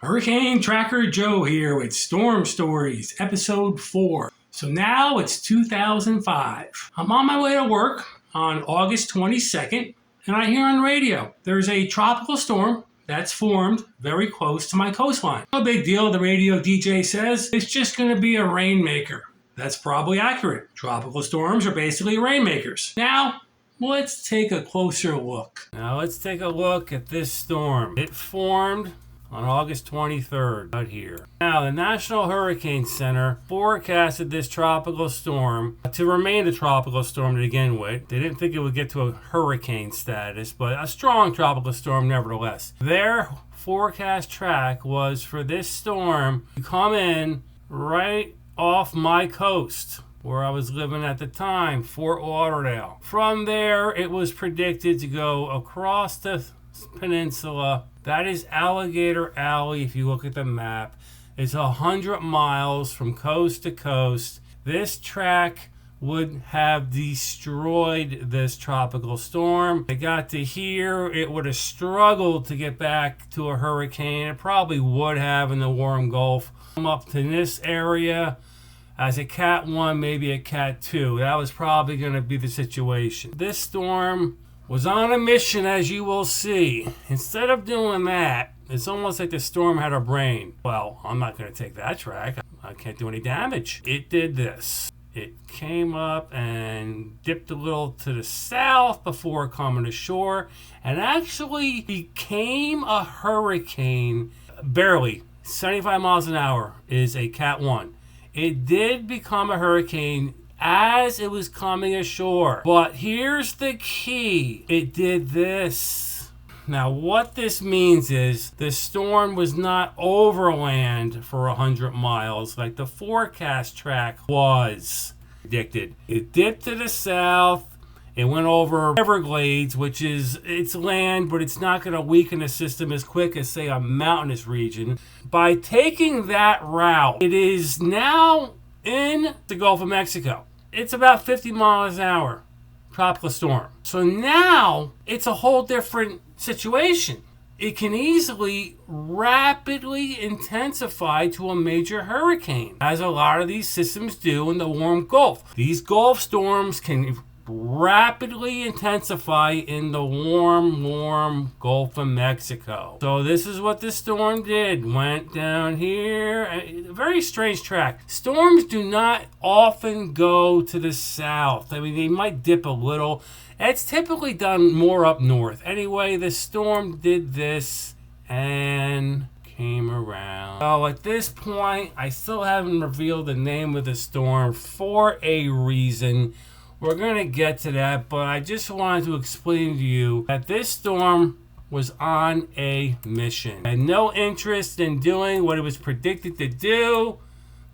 Hurricane Tracker Joe here with Storm Stories, Episode 4. So now it's 2005. I'm on my way to work on August 22nd, and I hear on the radio there's a tropical storm that's formed very close to my coastline. No big deal, the radio DJ says it's just going to be a rainmaker. That's probably accurate. Tropical storms are basically rainmakers. Now, let's take a closer look. Now let's take a look at this storm. It formed on August 23rd, out here. Now, the National Hurricane Center forecasted this tropical storm to remain a tropical storm to begin with. They didn't think it would get to a hurricane status, but a strong tropical storm nevertheless. Their forecast track was for this storm to come in right off my coast, where I was living at the time, Fort Lauderdale. From there, it was predicted to go across the peninsula. That is Alligator Alley. If you look at the map, it's 100 miles from coast to coast. This track would have destroyed this tropical storm. It got to here, it would have struggled to get back to a hurricane. It probably would have in the warm Gulf. Come up to this area as a Cat 1, maybe a Cat 2. That was probably going to be the situation. This storm was on a mission, as you will see. Instead of doing that, it's almost like the storm had a brain. Well, I'm not going to take that track. I can't do any damage. It did this. It came up and dipped a little to the south before coming ashore and actually became a hurricane. Barely. 75 miles an hour is a Cat 1. It did become a hurricane as it was coming ashore. But here's the key. It did this. Now, what this means is the storm was not overland for 100 miles like the forecast track was predicted. It dipped to the south. It went over Everglades, which is, it's land, but it's not going to weaken the system as quick as, say, a mountainous region. By taking that route, it is now in the Gulf of Mexico. It's about 50 miles an hour, tropical storm. So now it's a whole different situation. It can easily rapidly intensify to a major hurricane, as a lot of these systems do in the warm Gulf. These Gulf storms can rapidly intensify in the warm Gulf of Mexico. So this is what this storm did. Went down here. A very strange track. Storms do not often go to the south. I mean, they might dip a little. It's typically done more up north. Anyway, the storm did this and came around. So at this point, I still haven't revealed the name of the storm for a reason. We're going to get to that, but I just wanted to explain to you that this storm was on a mission. Had no interest in doing what it was predicted to do,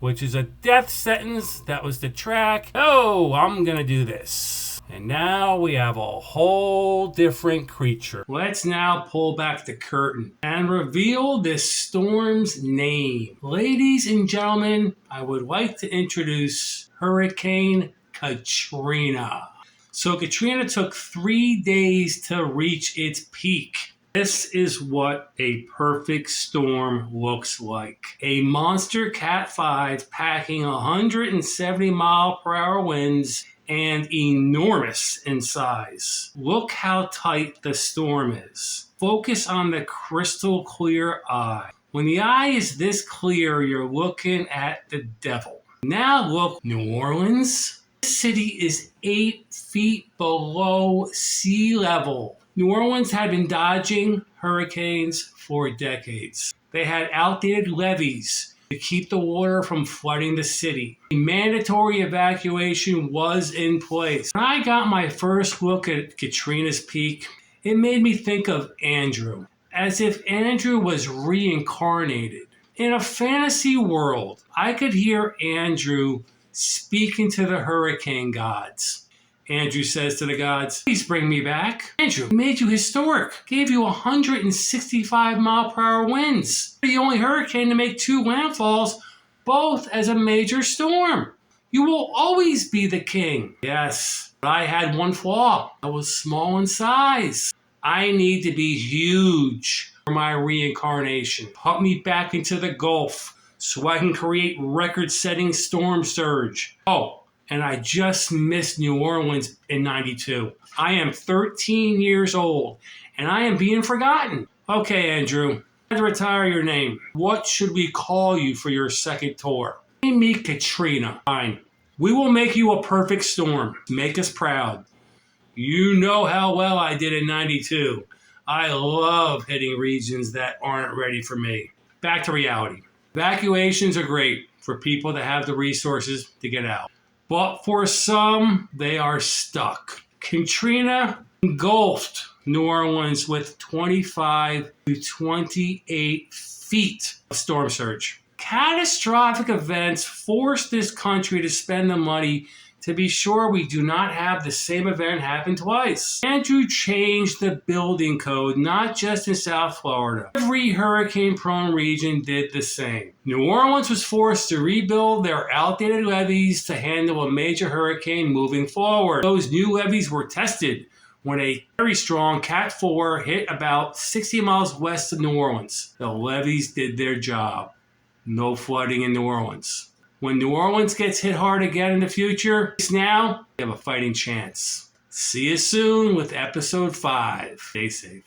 which is a death sentence. That was the track. Oh, I'm going to do this. And now we have a whole different creature. Let's now pull back the curtain and reveal this storm's name. Ladies and gentlemen, I would like to introduce Hurricane Katrina. So Katrina took 3 days to reach its peak. This is what a perfect storm looks like. A monster Cat 5 packing 170 mile per hour winds and enormous in size. Look how tight the storm is. Focus on the crystal clear eye. When the eye is this clear, you're looking at the devil. Now look, New Orleans. This city is 8 feet below sea level. New Orleans had been dodging hurricanes for decades. They had outdated levees to keep the water from flooding the city. A mandatory evacuation was in place. When I got my first look at Katrina's peak, it made me think of Andrew, as if Andrew was reincarnated. In a fantasy world, I could hear Andrew speaking to the hurricane gods. Andrew says to the gods, please bring me back. Andrew, I made you historic. Gave you 165 mile per hour winds. You're the only hurricane to make 2 landfalls, both as a major storm. You will always be the king. Yes, but I had one flaw. I was small in size. I need to be huge. for my reincarnation. Put me back into the Gulf so I can create record-setting storm surge. Oh, and I just missed New Orleans in '92. I am 13 years old, and I am being forgotten. Okay, Andrew, to retire your name. What should we call you for your second tour? Name me Katrina. Fine. We will make you a perfect storm. Make us proud. You know how well I did in '92. I love hitting regions that aren't ready for me. Back to reality. Evacuations are great for people that have the resources to get out. But for some, they are stuck. Katrina engulfed New Orleans with 25 to 28 feet of storm surge. Catastrophic events forced this country to spend the money to be sure we do not have the same event happen twice. Andrew changed the building code, not just in South Florida. Every hurricane-prone region did the same. New Orleans was forced to rebuild their outdated levees to handle a major hurricane moving forward. Those new levees were tested when a very strong Cat 4 hit about 60 miles west of New Orleans. The levees did their job. No flooding in New Orleans. When New Orleans gets hit hard again in the future, now, we have a fighting chance. See you soon with episode 5. Stay safe.